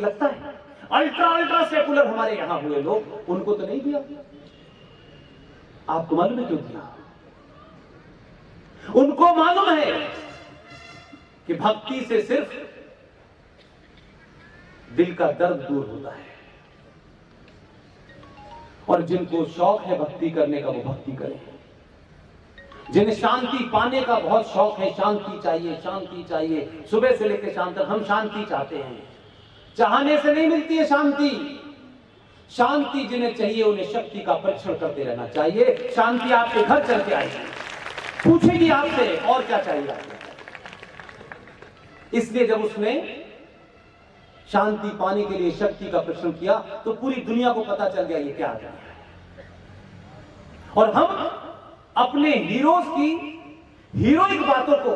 लगता है ultra ultra secular हमारे यहां हुए लोग, उनको तो नहीं दिया। आपको मालूम है क्यों दिया? उनको मालूम है कि भक्ति से सिर्फ दिल का दर्द दूर होता है, और जिनको शौक है भक्ति करने का वो भक्ति करें। जिन्हें शांति पाने का बहुत शौक है, शांति चाहिए शांति चाहिए, सुबह से लेकर शाम तक हम शांति चाहते हैं। चाहने से नहीं मिलती है शांति। शांति जिन्हें चाहिए उन्हें शक्ति का परीक्षण करते रहना चाहिए। शांति आपके घर चल के आएगी, पूछेगी आपसे और क्या चाहिए आपको। इसलिए जब उसने शांति पाने के लिए शक्ति का परीक्षण किया तो पूरी दुनिया को पता चल गया ये क्या आ गया है। और हम अपने हीरोज की हीरोइक बातों को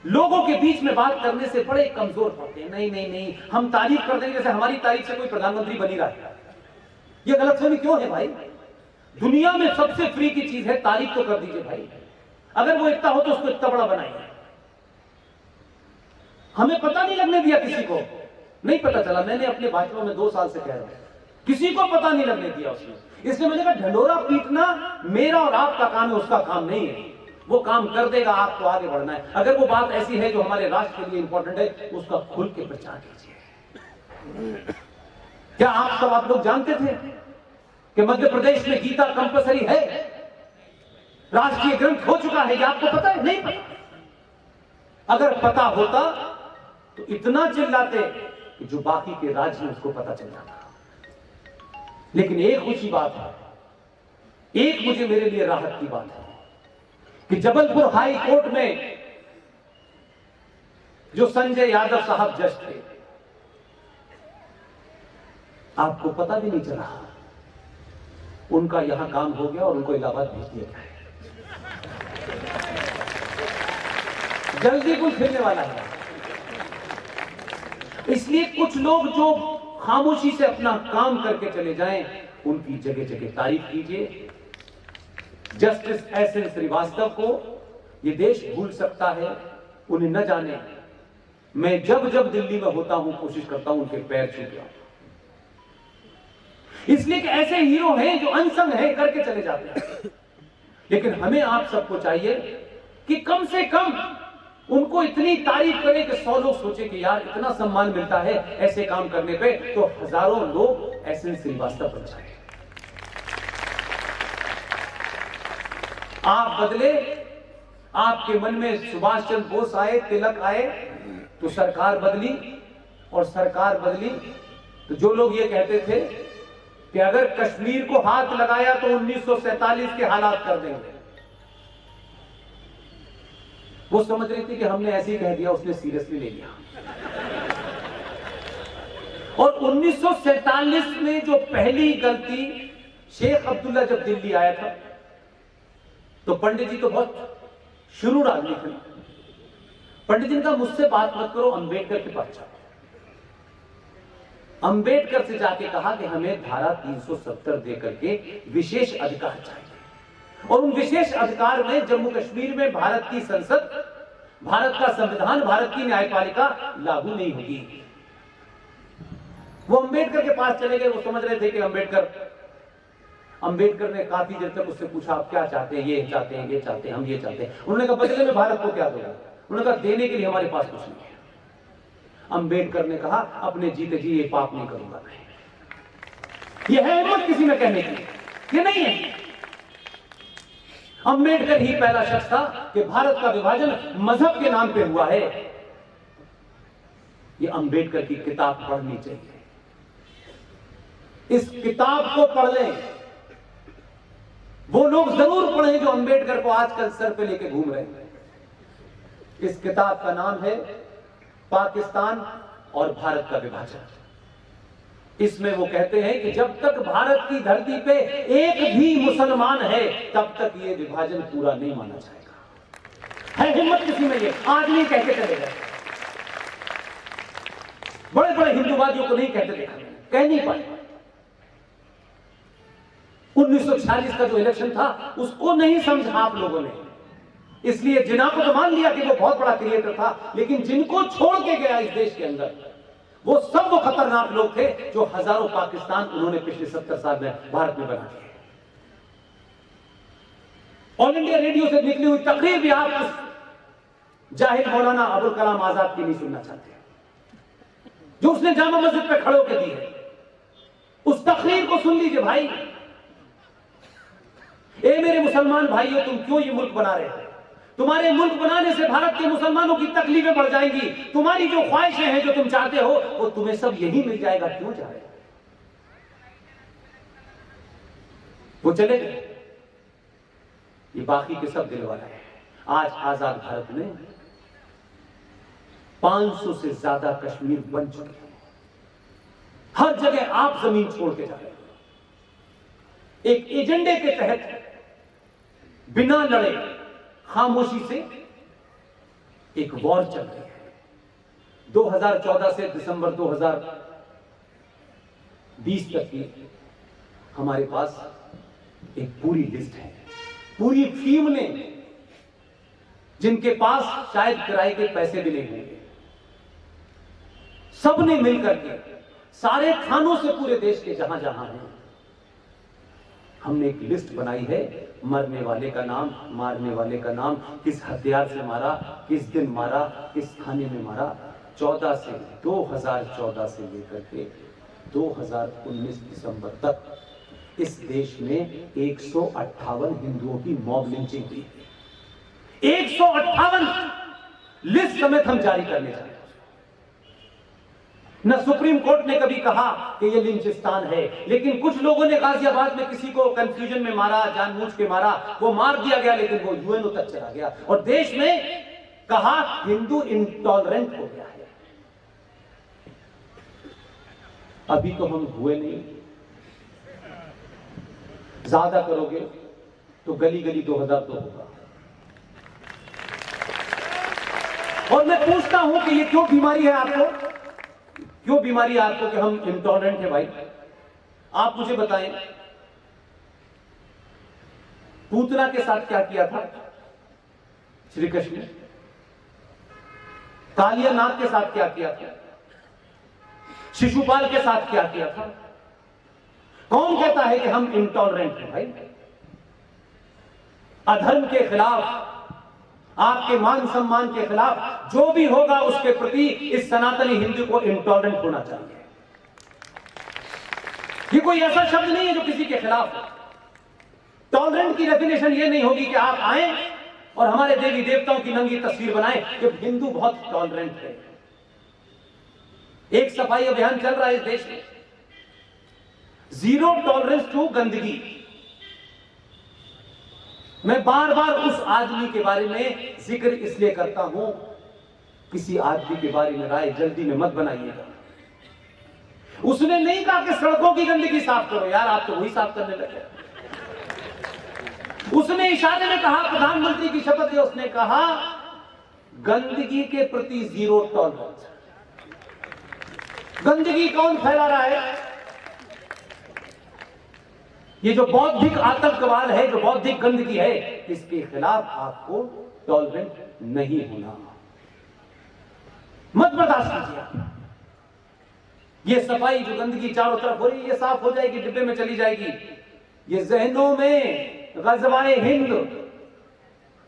लोगों के बीच में बात करने से बड़े कमजोर पड़ते हैं। नहीं नहीं नहीं, हम तारीफ कर देंगे जैसे हमारी तारीफ से कोई प्रधानमंत्री बनी रहा है। ये गलतफहमी क्यों है भाई? दुनिया में सबसे फ्री की चीज है, तारीफ तो कर दीजिए भाई। अगर वो इतना हो तो उसको इतना बड़ा बनाइए। हमें पता नहीं लगने दिया, किसी को नहीं पता चला। मैंने अपने भाषणों में 2 साल से कह रहा हूं, किसी को पता नहीं लगने दिया उसने। इसलिए मैंने कहा ढंढोरा पीटना मेरा और आपका काम है, उसका काम नहीं है। वो काम कर देगा, आपको आगे बढ़ना है। अगर वो बात ऐसी है जो हमारे राष्ट्र के लिए इंपॉर्टेंट है, उसका खुल के प्रचार कीजिए। क्या आप लोग जानते थे कि मध्य प्रदेश में गीता कंपलसरी है, राष्ट्रीय ग्रंथ हो चुका है? ये आपको पता है? नहीं पता। अगर पता होता तो इतना चिल्लाते कि जो बाकी के राज्य में उसको पता चल जाता। लेकिन एक खुशी बात है, एक मुझे मेरे लिए राहत की बात है कि जबलपुर हाई कोर्ट में जो संजय यादव साहब जज थे, आपको पता भी नहीं चला, उनका यहां काम हो गया और उनको इलाहाबाद भेज दिया गया है। जल्दी कुछ फिरने वाला है। इसलिए कुछ लोग जो खामोशी से अपना काम करके चले जाएं, उनकी जगह जगह तारीफ कीजिए। जस्टिस एसएन श्रीवास्तव को ये देश भूल सकता है, उन्हें न जाने। मैं जब जब दिल्ली में होता हूं कोशिश करता हूं उनके पैर छू के आऊं, इसलिए कि ऐसे हीरो हैं जो अनसंग हैं, करके चले जाते हैं। लेकिन हमें आप सबको चाहिए कि कम से कम उनको इतनी तारीफ करें कि 100 लोग सोचे कि यार इतना सम्मान मिलता है ऐसे काम करने पे, तो हजारों लोग एसएन श्रीवास्तव बन जाए। आप बदले, आपके मन में सुभाष चंद्र बोस आए, तिलक आए, तो सरकार बदली, और सरकार बदली तो जो लोग ये कहते थे कि अगर कश्मीर को हाथ लगाया तो 1947 के हालात कर देंगे, वो समझ रही थी कि हमने ऐसे ही कह दिया, उसने सीरियसली ले लिया। और 1947 में जो पहली गलती, शेख अब्दुल्ला जब दिल्ली आया था तो पंडित जी तो बहुत शुरू राजनीति में, पंडित जी ने कहा मुझसे बात मत करो, अंबेडकर के पास जाओ। अंबेडकर से जाके कहा कि हमें धारा 370 देकर के विशेष अधिकार चाहिए, और उन विशेष अधिकार में जम्मू कश्मीर में भारत की संसद, भारत का संविधान, भारत की न्यायपालिका लागू नहीं होगी। वो अंबेडकर के पास चले गए। वो समझ रहे थे कि अंबेडकर ने काफी देर तक उससे पूछा आप क्या चाहते हैं? ये चाहते हैं, ये चाहते हैं, हम ये चाहते हैं। उन्होंने कहा बदले में भारत को क्या दोगे? उन्होंने कहा देने के लिए हमारे पास कुछ नहीं है। अंबेडकर ने कहा अपने जीते जी ये पाप नहीं करूंगा मैं। ये है हिम्मत किसी में कहने की? ये नहीं है। अंबेडकर ही पहला शख्स था कि भारत का विभाजन मजहब के नाम पे हुआ है। ये अंबेडकर की किताब पढ़नी चाहिए। इस किताब को पढ़ लें। वो लोग जरूर पढ़ें जो अंबेडकर को आजकल सर पे लेके घूम रहे हैं। इस किताब का नाम है पाकिस्तान और भारत का विभाजन। इसमें वो कहते हैं कि जब तक भारत की धरती पे एक भी मुसलमान है तब तक ये विभाजन पूरा नहीं माना जाएगा। है हिम्मत किसी में? ये आज नहीं कहते चले गए। बड़े बड़े हिंदूवादियों को नहीं कहते देखा, कह नहीं पाए। 1946 का जो इलेक्शन था उसको नहीं समझा आप लोगों ने, इसलिए जिन्ना को तो मान लिया कि वो बहुत बड़ा क्रिएटर था, लेकिन जिनको छोड़ के गया इस देश के अंदर वो सब वो खतरनाक लोग थे जो हजारों पाकिस्तान उन्होंने पिछले 70 साल में भारत में बना दिए। ऑल इंडिया रेडियो से निकली हुई तकरीर भी आप उस जाहिर मौलाना अबुल कलाम आजाद की नहीं सुनना चाहते, जो उसने जामा मस्जिद पे खड़े होकर दी है। उस तकरीर को सुन लीजिए भाई। ए मेरे मुसलमान भाइयों, तुम क्यों ये मुल्क बना रहे हो? तुम्हारे मुल्क बनाने से भारत के मुसलमानों की तकलीफें बढ़ जाएंगी। तुम्हारी जो ख्वाहिशें हैं, जो तुम चाहते हो, वो तुम्हें सब यही मिल जाएगा। क्यों जा रहे हो? वो चले गए, ये बाकी के सब दिल वाला है। आज आजाद भारत में 500 से ज्यादा कश्मीर बन चुके हैं। हर जगह आप जमीन छोड़ के जा रहे हो। एक एजेंडे के तहत बिना लड़े खामोशी से एक वॉर चल रही है। 2014 से दिसंबर 2020 तक की हमारे पास एक पूरी लिस्ट है, पूरी टीम ने, जिनके पास शायद किराए के पैसे भी नहीं होंगे, सबने मिलकर के सारे थानों से पूरे देश के जहां जहां हैं, हमने एक लिस्ट बनाई है। मरने वाले का नाम, मारने वाले का नाम, किस हथियार से मारा, किस दिन मारा, किस थाने में मारा। 2014 से लेकर के 2019 दिसंबर तक इस देश में 158 हिंदुओं की मॉब लिंचिंग हुई। 158 लिस्ट समेत हम जारी करने जा रहे हैं। न सुप्रीम कोर्ट ने कभी कहा कि यह लिंचिस्तान है, लेकिन कुछ लोगों ने गाजियाबाद में किसी को कंफ्यूजन में मारा, जानबूझ के मारा, वो मार दिया गया, लेकिन वो यूएनओ तक चला गया और देश में कहा हिंदू इंटॉलरेंट हो गया है। अभी तो हम हुए नहीं, ज्यादा करोगे तो गली गली 2000 तो होगा। और मैं पूछता हूं कि ये क्यों बीमारी है आपको, क्यों बीमारी है आपको कि हम इंटॉलरेंट है? भाई आप मुझे बताएं, पूतना के साथ क्या किया था श्री कृष्ण ने? कालियानाथ के साथ क्या किया था? शिशुपाल के साथ क्या किया था? कौन कहता है कि हम इंटॉलरेंट हैं? भाई अधर्म के खिलाफ, आपके मान सम्मान के खिलाफ जो भी होगा, उसके प्रति इस सनातनी हिंदू को इंटॉलरेंट होना चाहिए। ये कोई ऐसा शब्द नहीं है जो किसी के खिलाफ है। टॉलरेंट की डेफिनेशन ये नहीं होगी कि आप आए और हमारे देवी देवताओं की नंगी तस्वीर बनाएं कि हिंदू बहुत टॉलरेंट है। एक सफाई अभियान चल रहा है इस देश में, जीरो टॉलरेंस टू गंदगी। मैं बार बार उस आदमी के बारे में जिक्र इसलिए करता हूं, किसी आदमी के बारे में राय जल्दी में मत बनाइएगा। उसने नहीं कहा कि सड़कों की गंदगी साफ करो, यार आप तो वही साफ करने लगे। उसने इशारे में कहा, प्रधानमंत्री की शपथ है, उसने कहा गंदगी के प्रति जीरो टॉलरेंस। गंदगी कौन फैला रहा है? ये जो बौद्धिक आतंकवाद है, जो बौद्धिक गंदगी है, इसके खिलाफ आपको टॉलरेंट नहीं होना, मत बर्दाश्त कीजिए। ये सफाई जो गंदगी चारों तरफ हो रही है, ये साफ हो जाएगी, डिब्बे में चली जाएगी। ये जहनों में गज़वाए हिंद,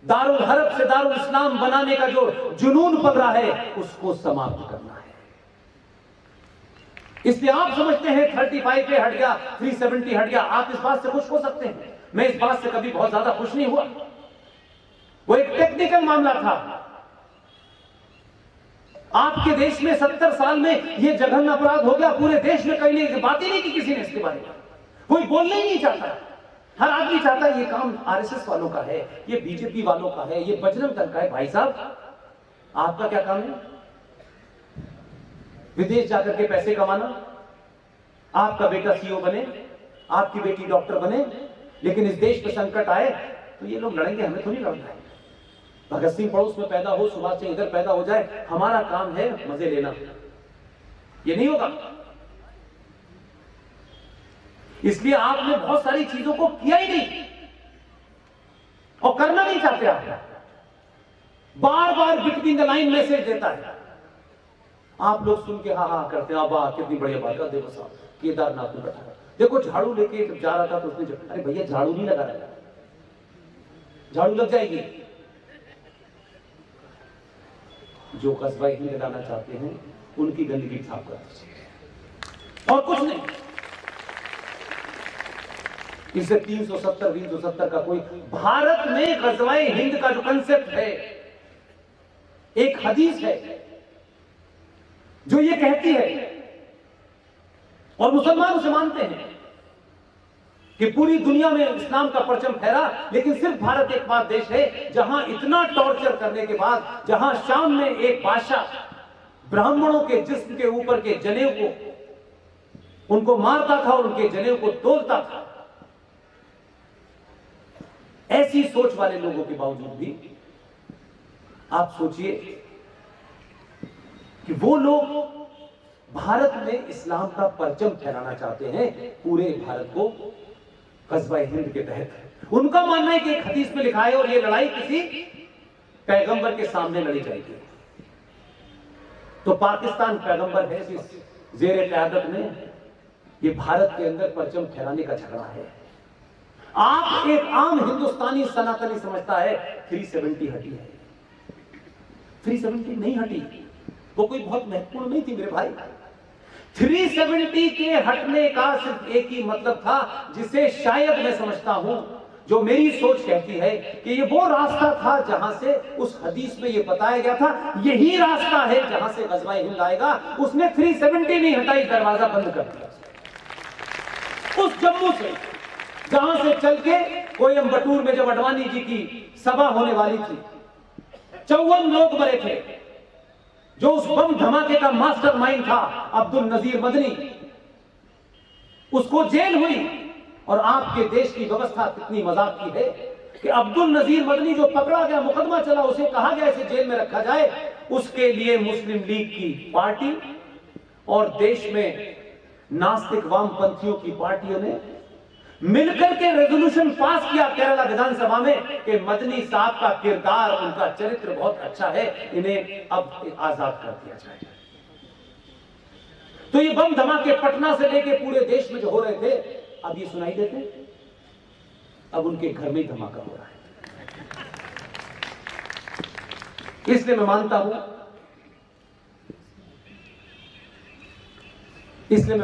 दारुल हरब से दारुल इस्लाम बनाने का जो जुनून पल रहा है, उसको समाप्त करना है। इसलिए आप समझते हैं 35 पे हट गया, 370 हट गया, आप इस बात से खुश हो सकते हैं। मैं इस बात से कभी बहुत ज्यादा खुश नहीं हुआ। वो एक टेक्निकल मामला था। आपके देश में 70 साल में ये जघन्य अपराध हो गया, पूरे देश में कहीं नहीं, बात ही नहीं की किसी ने इसके बारे में, कोई बोलना ही नहीं चाहता। हर आदमी चाहता है ये काम आरएसएस वालों का है, ये बीजेपी वालों का है, ये बजरंग दल का है। भाई साहब, आपका क्या काम है? विदेश जाकर के पैसे कमाना, आपका बेटा सीईओ बने, आपकी बेटी डॉक्टर बने, लेकिन इस देश पे संकट आए तो ये लोग लड़ेंगे, हमें थोड़ी लड़ना है। भगत सिंह पड़ोस में पैदा हो, सुभाष सिंह इधर पैदा हो जाए, हमारा काम है मजे लेना, ये नहीं होगा। इसलिए आपने बहुत सारी चीजों को किया ही नहीं और करना नहीं चाहते। आप बार बार बिटवीन द लाइन मैसेज देता है। आप लोग सुन के हाँ हाँ करते हैं, वाह कितनी बढ़िया बात है। देखो साहब केदारनाथ में बैठा है, देखो झाड़ू लेके जब जा रहा था तो उसने अरे भैया झाड़ू नहीं लगा रहा, झाड़ू लग जाएगी। जो कस्बा हिंद लाना चाहते हैं उनकी गंदगी साफ कर दीजिए और कुछ नहीं। इससे 370 का कोई, भारत में गजवाए हिंद का जो कंसेप्ट है, एक हदीस है जो ये कहती है और मुसलमान उसे मानते हैं कि पूरी दुनिया में इस्लाम का परचम फहरा, लेकिन सिर्फ भारत एकमात्र देश है जहां इतना टॉर्चर करने के बाद, जहां शाम में एक बादशाह ब्राह्मणों के जिस्म के ऊपर के जनेऊ को उनको मारता था और उनके जनेऊ को तोड़ता था। ऐसी सोच वाले लोगों के बावजूद भी आप सोचिए कि वो लोग भारत में इस्लाम का परचम फहराना चाहते हैं पूरे भारत को कस्बा हिंद के तहत। उनका मानना है कि एक हदीस में लिखा है और ये लड़ाई किसी पैगंबर के सामने लड़ी जाएगी। तो पाकिस्तान पैगंबर है जिस जेर क़यादत में ये भारत के अंदर परचम फहराने का झगड़ा है। आप एक आम हिंदुस्तानी सनातनी समझता है 370 हटी है, 370 नहीं हटी, वो कोई बहुत महत्वपूर्ण नहीं थी मेरे भाई। 370 के हटने का सिर्फ एक ही मतलब था, जिसे शायद मैं समझता हूं, जो मेरी सोच कहती है कि ये वो रास्ता था जहां से उस हदीस में ये बताया गया था यही रास्ता है जहां से गज़वाए हिंद आएगा। उसने 370 नहीं हटाई, दरवाजा बंद कर दिया। उस जम्मू से जहां से चल के कोयम्बटूर में जब अडवाणी जी की सभा होने वाली थी, 54 लोग मरे थे। जो उस बम धमाके का मास्टरमाइंड था अब्दुल नजीर मदनी, उसको जेल हुई। और आपके देश की व्यवस्था कितनी मजाक की है कि अब्दुल नजीर मदनी जो पकड़ा गया, मुकदमा चला, उसे कहा गया इसे जेल में रखा जाए। उसके लिए मुस्लिम लीग की पार्टी और देश में नास्तिक वामपंथियों की पार्टियों ने मिलकर के रेजोल्यूशन पास किया केरला विधानसभा में कि मदनी साहब का किरदार, उनका चरित्र बहुत अच्छा है, इन्हें अब आजाद कर दिया जाए। तो ये बम धमाके पटना से लेके पूरे देश में जो हो रहे थे, अब ये सुनाई देते, अब उनके घर में ही धमाका हो रहा है। इसलिए मैं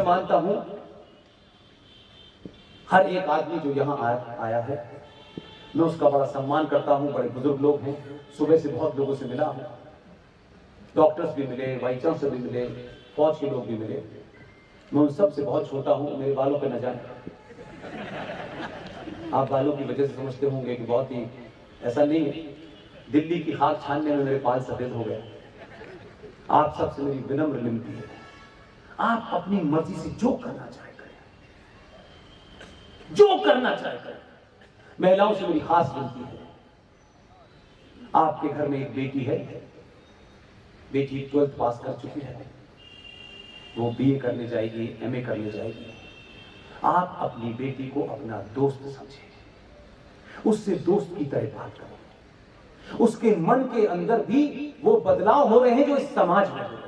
मानता हूं हर एक आदमी जो यहां आया है, मैं उसका बड़ा सम्मान करता हूं। बड़े बुजुर्ग लोग हैं, सुबह से बहुत लोगों से मिला हूं, डॉक्टर्स भी मिले, वाइस चांसलर भी मिले, फौज के लोग भी मिले। मैं उन सब से बहुत छोटा हूं, मेरे बालों पे न जाए। आप बालों की वजह से समझते होंगे कि बहुत ही, ऐसा नहीं है। दिल्ली की खाक छानने में मेरे बाल सफेद हो गए। आप सबसे मेरी विनम्र विनती है, आप अपनी मर्जी से जो करना चाहे करें, जो करना चाहे करें। महिलाओं से मेरी खास विनती है, आपके घर में एक बेटी है, बेटी 12th पास कर चुकी है, वो BA करने जाएगी, MA करने जाएगी। आप अपनी बेटी को अपना दोस्त समझें, उससे दोस्त की तरह बात करें। उसके मन के अंदर भी वो बदलाव हो रहे हैं जो इस समाज में हो रहे हैं।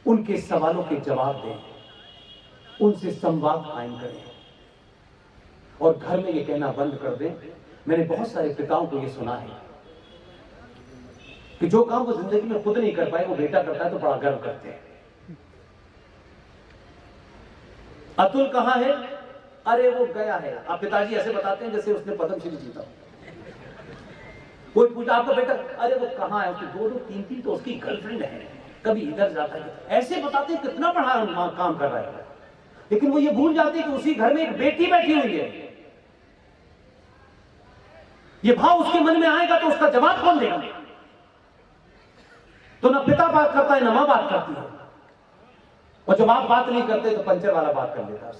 उनके सवालों के जवाब दें, उनसे संवाद कायम करें और घर में ये कहना बंद कर दें। मैंने बहुत सारे पिताओं को ये सुना है कि जो काम वो जिंदगी में खुद नहीं कर पाए, वो बेटा करता है तो बड़ा गर्व करते हैं। अतुल कहां है? अरे वो गया है। आप पिताजी ऐसे बताते हैं जैसे उसने पद्मश्री जीता। कोई पूछा आपका बेटा, अरे वो कहां है? उसकी 2-2, 3-3 तो उसकी गर्लफ्रेंड है, कभी इधर जाता है। ऐसे बताते हैं कितना बड़ा काम कर रहा है, लेकिन वो ये भूल जाते हैं कि उसी घर में एक बेटी बैठी हुई है। ये भाव उसके मन में आएगा तो उसका जवाब कौन देगा? तो ना पिता बात करता है, ना मां बात करती है, और जब आप बात नहीं करते तो पंचर वाला बात कर लेता है।